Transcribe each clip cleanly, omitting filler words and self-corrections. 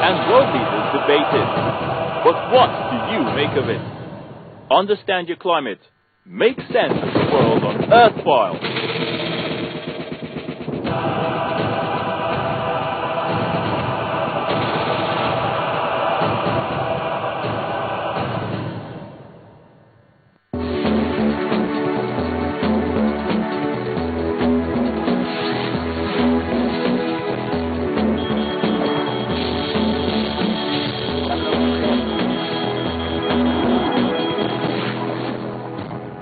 and world leaders debate it. But what do you make of it? Understand your climate. Make sense of the world on Earthfile.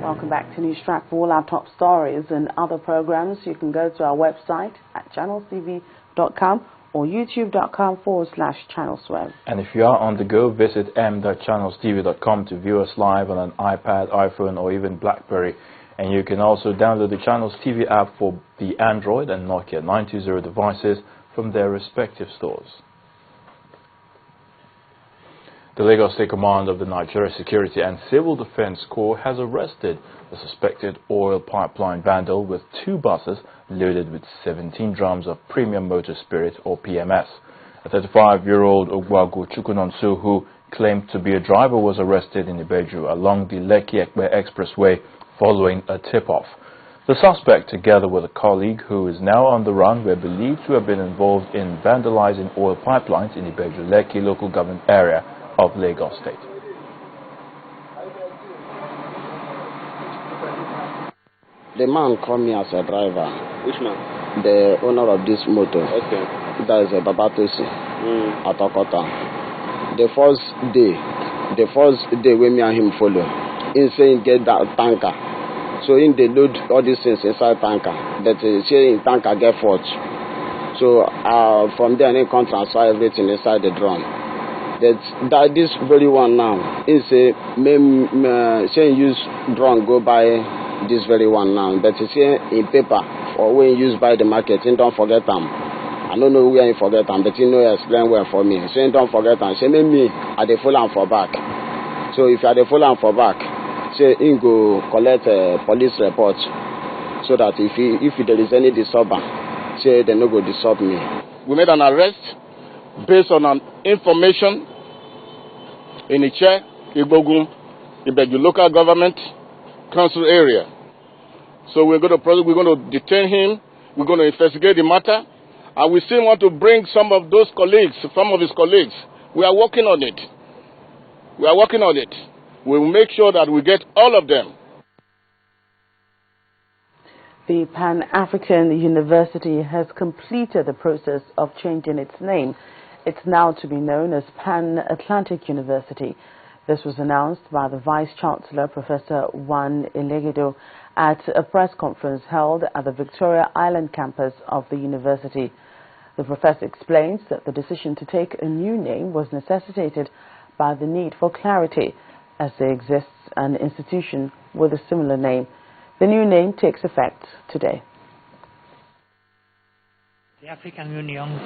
Welcome back to Newstrack. For all our top stories and other programs, you can go to our website at channelstv.com or youtube.com/channelsweb. And if you are on the go, visit m.channelstv.com to view us live on an iPad, iPhone or even BlackBerry. And you can also download the Channels TV app for the Android and Nokia 920 devices from their respective stores. The Lagos State Command of the Nigeria Security and Civil Defense Corps has arrested a suspected oil pipeline vandal with 2 buses loaded with 17 drums of premium motor spirit or PMS. A 35-year-old Ogwago Chukunonsu, who claimed to be a driver, was arrested in Ibeju along the Lekki-Ekpe Expressway following a tip-off. The suspect, together with a colleague who is now on the run, were believed to have been involved in vandalizing oil pipelines in Ibeju-Lekki local government area of Lagos State. The man called me as a driver. Which man? The owner of this motor. Okay. That is a Babatosi at Okota. The first day when me and him follow, he saying get that tanker. So in they load all these things inside tanker. That is saying tanker get fault. So from there they can transfer everything inside the drum. That this very one now is a saying use drone go buy this very one now, but it's here in paper or when you use by the market, and don't forget them. I don't know where you forget them, but you know explain well for me. So you don't forget them. Say me at the full and for back. So if you are the full and for back, say you go collect a police report so that if there is any disturbance, say they no go disturb me. We made an arrest based on an information in Iche, Igbogun, Ibeju local government council area. So we're going to detain him. We're going to investigate the matter, and we still want to bring some of his colleagues. We are working on it. We will make sure that we get all of them. The Pan-African University has completed the process of changing its name. It's now to be known as Pan-Atlantic University. This was announced by the Vice-Chancellor, Professor Juan Elegido, at a press conference held at the Victoria Island campus of the university. The professor explains that the decision to take a new name was necessitated by the need for clarity, as there exists an institution with a similar name. The new name takes effect today. The African Union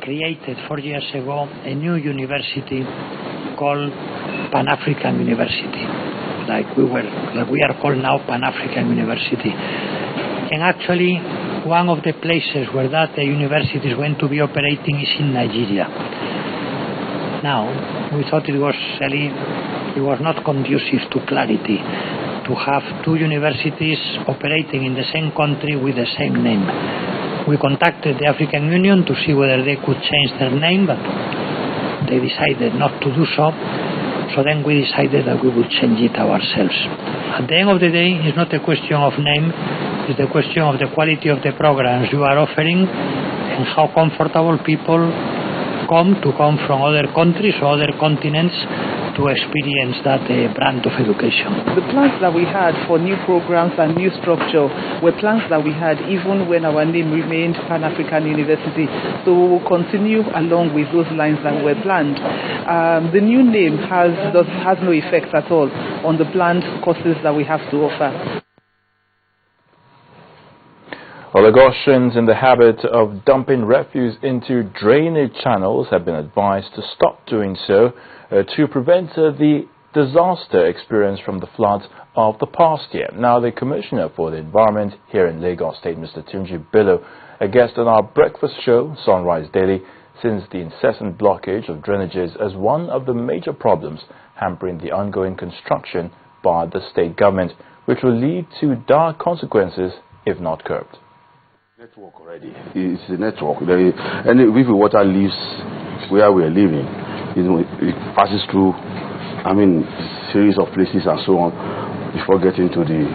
created 4 years ago a new university called Pan-African University, like we are called now Pan-African University. And actually, one of the places where that university is going to be operating is in Nigeria. Now, we thought it was not conducive to clarity to have 2 universities operating in the same country with the same name. We contacted the African Union to see whether they could change their name, but they decided not to do so. So then we decided that we would change it ourselves. At the end of the day, it's not a question of name, it's the question of the quality of the programs you are offering and how comfortable people come from other countries or other continents to experience that brand of education. The plans that we had for new programs and new structure were plans that we had even when our name remained Pan-African University. So we will continue along with those lines that were planned. The new name has no effect at all on the planned courses that we have to offer. Lagosians in the habit of dumping refuse into drainage channels have been advised to stop doing so to prevent the disaster experienced from the floods of the past year. Now, the Commissioner for the Environment here in Lagos State, Mr. Tunji Bello, a guest on our breakfast show, Sunrise Daily, since the incessant blockage of drainages as one of the major problems hampering the ongoing construction by the state government, which will lead to dire consequences if not curbed. Network already. It's a network. And if the water leaves where we are living, it passes through, series of places and so on before getting to the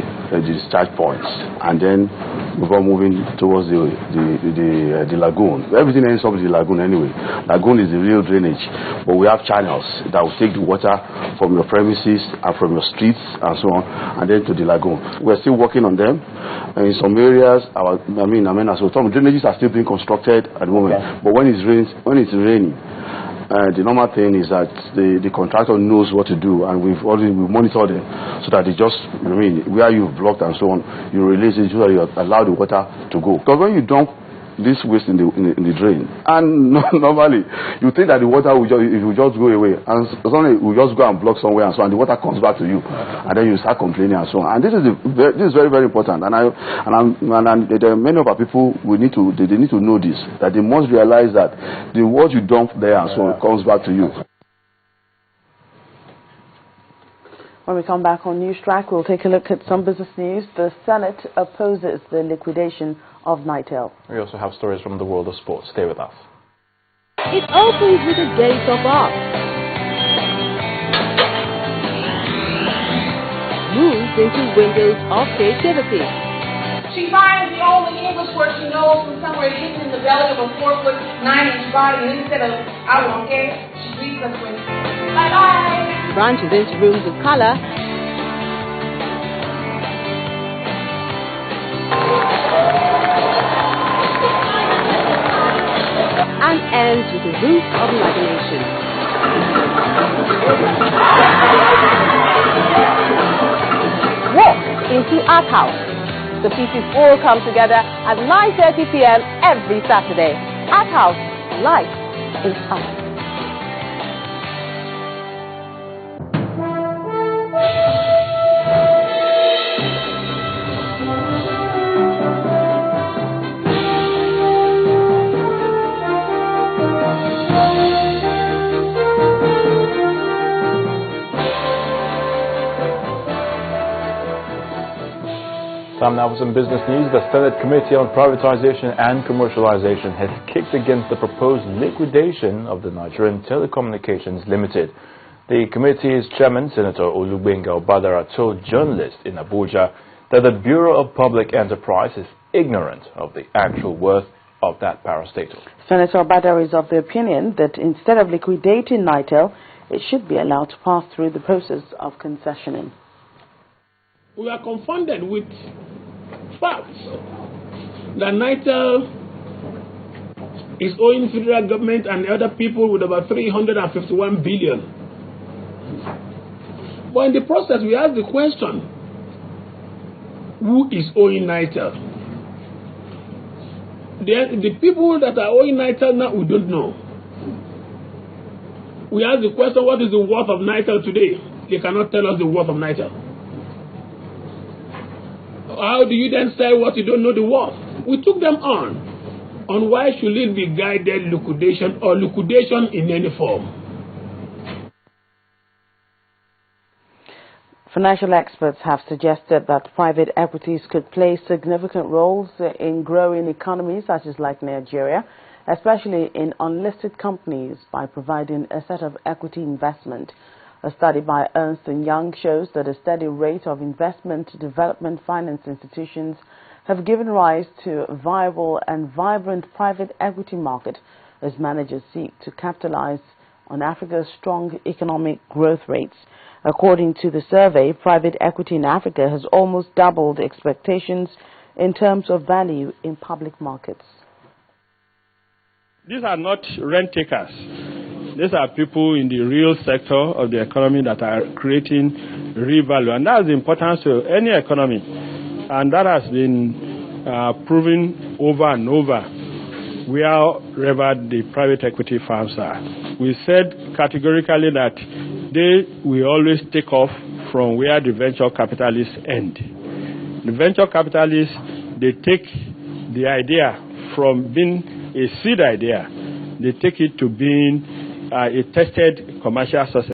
discharge points, and then before moving towards the lagoon. Everything ends up in the lagoon anyway. Lagoon is the real drainage, but we have channels that will take the water from your premises and from your streets and so on, and then to the lagoon. We're still working on them. And in some areas, some drainages are still being constructed at the moment. Okay. But when it's raining, the normal thing is that the contractor knows what to do, and we monitor them so that they just, where you've blocked and so on, you release it so that you allow the water to go. Because when you dump this waste in the drain, and normally you think that the water will just go away, and suddenly it will just go and block somewhere and so on, and the water comes back to you, and then you start complaining and so on. And this is very, very important. And there are many of our people they need to know this, that they must realize that what you dump there and so on comes back to you. When we come back on News Track, we'll take a look at some business news. The Senate opposes the liquidation of Nitel. We also have stories from the world of sports. Stay with us. It opens with a gate of art. Moves into windows of creativity. She finds the only English word she knows from somewhere hidden in the belly of a 4'9" body, and instead of "I won't care," she greets us with "bye-bye." Branches into rooms of color. And ends with a roof of imagination. Walk into Art House. The pieces all come together at 9:30 p.m. every Saturday. Art House, life is art. Time now for some business news. The Senate Committee on Privatization and Commercialization has kicked against the proposed liquidation of the Nigerian Telecommunications Limited. The committee's chairman, Senator Olugbenga Obadara, told journalists in Abuja that the Bureau of Public Enterprise is ignorant of the actual worth of that parastatal. Senator Obadara is of the opinion that instead of liquidating Nitel, it should be allowed to pass through the process of concessioning. We are confronted with facts that Nitel is owing federal government and other people with about 351 billion. But in the process, we ask the question, who is owing Nitel? The people that are owing Nitel now, we don't know. We ask the question, what is the worth of Nitel today? They cannot tell us the worth of Nitel. How do you then say what you don't know the worth? We took them on why should it be guided liquidation or liquidation in any form. Financial experts have suggested that private equities could play significant roles in growing economies such as like Nigeria, especially in unlisted companies, by providing a set of equity investment. A study by Ernst & Young shows that a steady rate of investment development finance institutions have given rise to a viable and vibrant private equity market as managers seek to capitalize on Africa's strong economic growth rates. According to the survey, private equity in Africa has almost doubled expectations in terms of value in public markets. These are not rent takers. These are people in the real sector of the economy that are creating real value. And that's the importance to any economy. And that has been proven over and over wherever the private equity firms are. We said categorically that they will always take off from where the venture capitalists end. The venture capitalists, they take the idea from being a seed idea, they take it to being a tested commercial success.